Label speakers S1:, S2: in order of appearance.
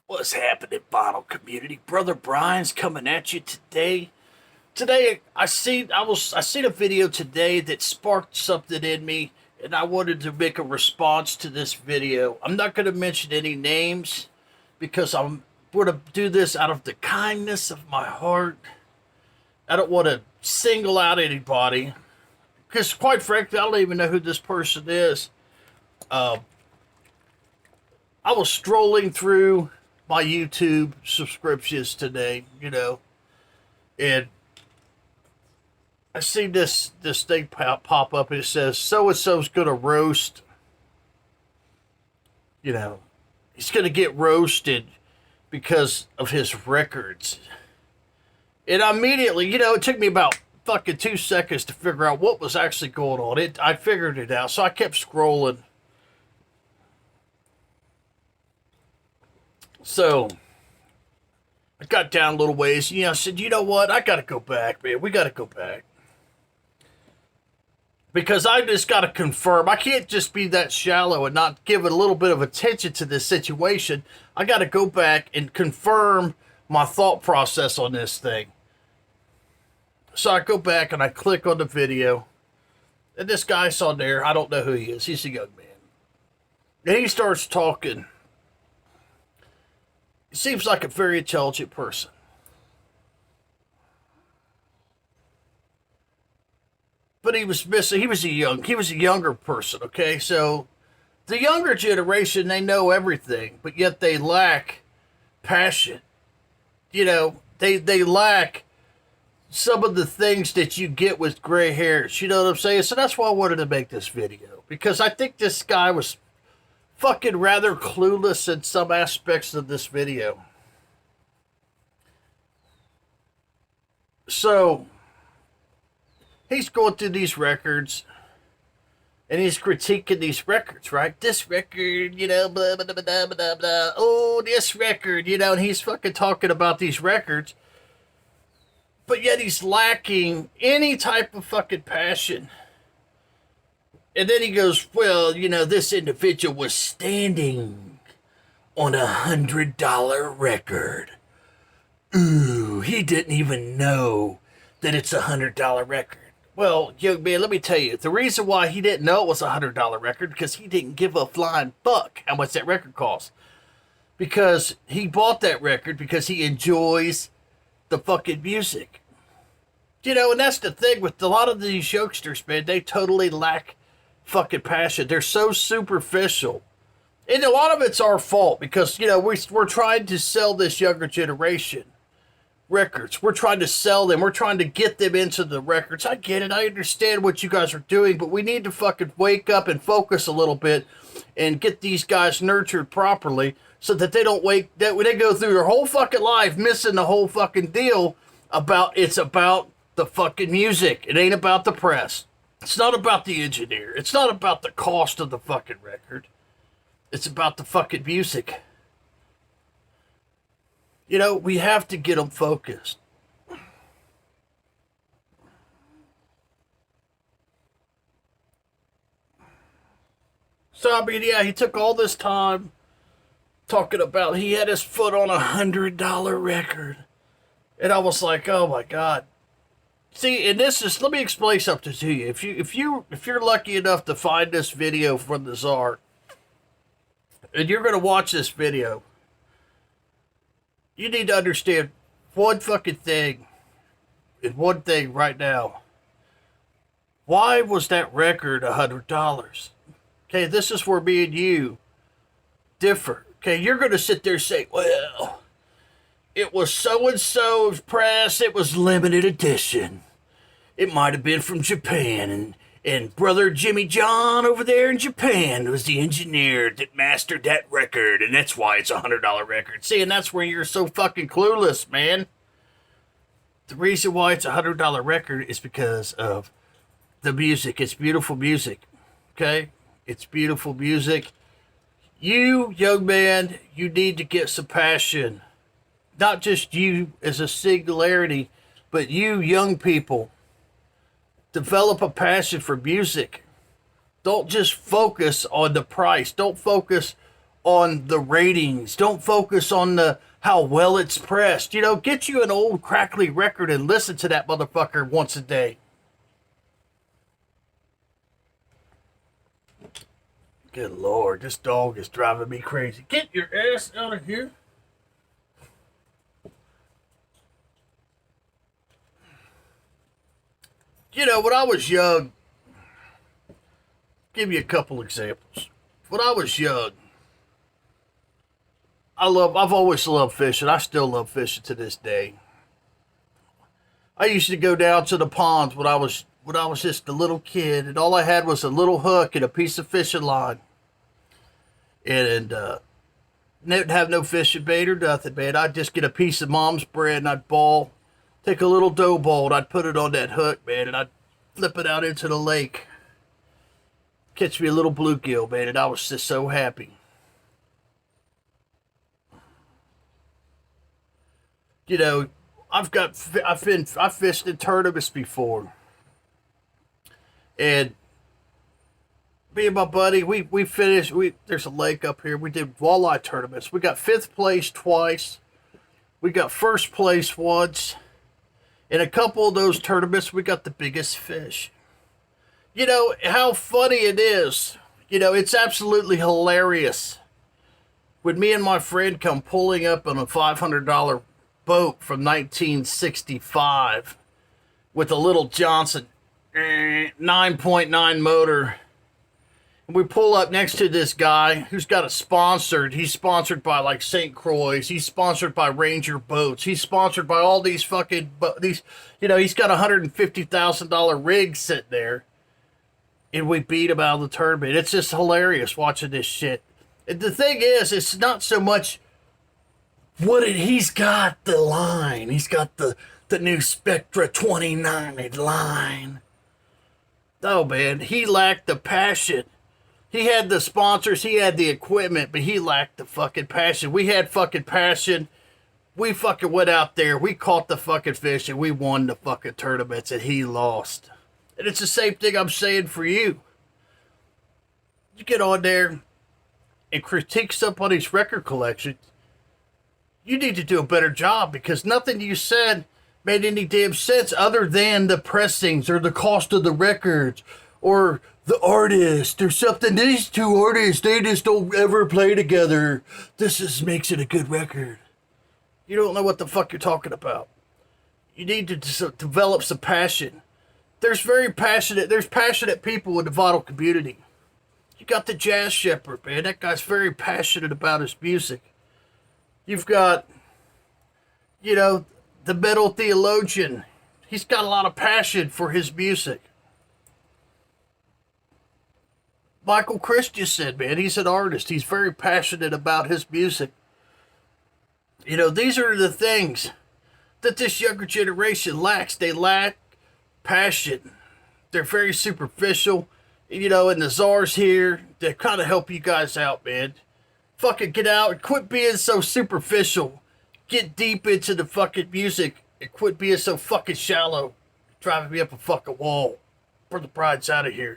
S1: What's happening, bottle community? Brother Brian's coming at you today. Today, I seen a video today that sparked something in me, and I wanted to make a response to this video. I'm not going to mention any names because I'm going to do this out of the kindness of my heart. I don't want to single out anybody because, quite frankly, I don't even know who this person is. I was strolling through my YouTube subscriptions today, and I see this thing pop up and it says so and so's gonna roast, he's gonna get roasted because of his records. And immediately, it took me about fucking 2 seconds to figure out what was actually going on. I figured it out, so I kept scrolling. So I got down a little ways. I said, you know what? I got to go back, man. We got to go back. Because I just got to confirm. I can't just be that shallow and not give it a little bit of attention to this situation. I got to go back and confirm my thought process on this thing. So I go back and I click on the video. And this guy's on there. I don't know who he is. He's a young man. And he starts talking. He seems like a very intelligent person. But he was missing. He was a younger person, okay? So the younger generation, they know everything, but yet they lack passion. They lack some of the things that you get with gray hairs. You know what I'm saying? So that's why I wanted to make this video. Because I think this guy was fucking rather clueless in some aspects of this video. So he's going through these records and he's critiquing these records, right? This record, blah, blah, blah, blah, blah, blah. Oh, this record, and he's fucking talking about these records. But yet he's lacking any type of fucking passion. And then he goes, well, this individual was standing on $100 record. Ooh, he didn't even know that it's $100 record. Well, young man, let me tell you, the reason why he didn't know it was $100 record because he didn't give a flying fuck how much that record cost. Because he bought that record because he enjoys the fucking music. And that's the thing with a lot of these youngsters, man, they totally lack fucking passion. They're so superficial. And a lot of it's our fault because, we're trying to sell this younger generation records. We're trying to sell them. We're trying to get them into the records. I get it. I understand what you guys are doing, but we need to fucking wake up and focus a little bit and get these guys nurtured properly so that they don't that when they go through their whole fucking life missing the whole fucking deal it's about the fucking music. It ain't about the press. It's not about the engineer. It's not about the cost of the fucking record. It's about the fucking music. We have to get them focused. So, he took all this time talking about he had his foot on $100 record. And I was like, oh my God. See, and let me explain something to you. If you're lucky enough to find this video from the Czar, and you're gonna watch this video, you need to understand one fucking thing, and one thing right now. Why was that record $100? Okay, this is where me and you differ. Okay, you're gonna sit there and say, well, it was so-and-so's press, it was limited edition. It might have been from Japan, and brother Jimmy John over there in Japan was the engineer that mastered that record, and that's why it's $100 record. See, and that's where you're so fucking clueless, man. The reason why it's $100 record is because of the music. It's beautiful music, okay? It's beautiful music. You, young man, you need to get some passion. Not just you as a singularity, but you, young people. Develop a passion for music. Don't just focus on the price. Don't focus on the ratings. Don't focus on the how well it's pressed. You know, get you an old crackly record and listen to that motherfucker once a day. Good Lord, this dog is driving me crazy. Get your ass out of here. You know, when I was young, give you a couple examples. When I was young, I've always loved fishing. I still love fishing to this day. I used to go down to the ponds when I was just a little kid, and all I had was a little hook and a piece of fishing line. And didn't have no fishing bait or nothing, man. I'd just get a piece of mom's bread and I'd take a little dough ball and I'd put it on that hook, man, and I'd flip it out into the lake. Catch me a little bluegill, man, and I was just so happy. You know, I've fished in tournaments before, and me and my buddy, we finished. There's a lake up here. We did walleye tournaments. We got 5th place twice. We got 1st place once. In a couple of those tournaments, we got the biggest fish. You know how funny it is. You know, it's absolutely hilarious when me and my friend come pulling up on a $500 boat from 1965 with a little Johnson 9.9 motor. And we pull up next to this guy who's got a sponsored. He's sponsored by like St. Croix. He's sponsored by Ranger Boats. He's sponsored by all these fucking these. You know, he's got $150,000 rig sitting there, and we beat him out of the tournament. It's just hilarious watching this shit. And the thing is, it's not so much he's got the line. He's got the new Spectra 29 line. Oh man, he lacked the passion. He had the sponsors, he had the equipment, but he lacked the fucking passion. We had fucking passion. We fucking went out there, we caught the fucking fish, and we won the fucking tournaments, and he lost. And it's the same thing I'm saying for you. You get on there and critique somebody's record collection, you need to do a better job, because nothing you said made any damn sense other than the pressings or the cost of the records or the artist or something. These two artists, they just don't ever play together. This just makes it a good record. You don't know what the fuck you're talking about. You need to develop some passion. There's passionate people in the vinyl community. You got the Jazz Shepherd, man. That guy's very passionate about his music. You've got, you know, the Metal Theologian. He's got a lot of passion for his music. Michael Christensen, man, he's an artist. He's very passionate about his music. You know, these are the things that this younger generation lacks. They lack passion. They're very superficial. You know, and the czars here, they kind of help you guys out, man. Fucking get out and quit being so superficial. Get deep into the fucking music and quit being so fucking shallow. Driving me up a fucking wall. Brother Pride's out of here.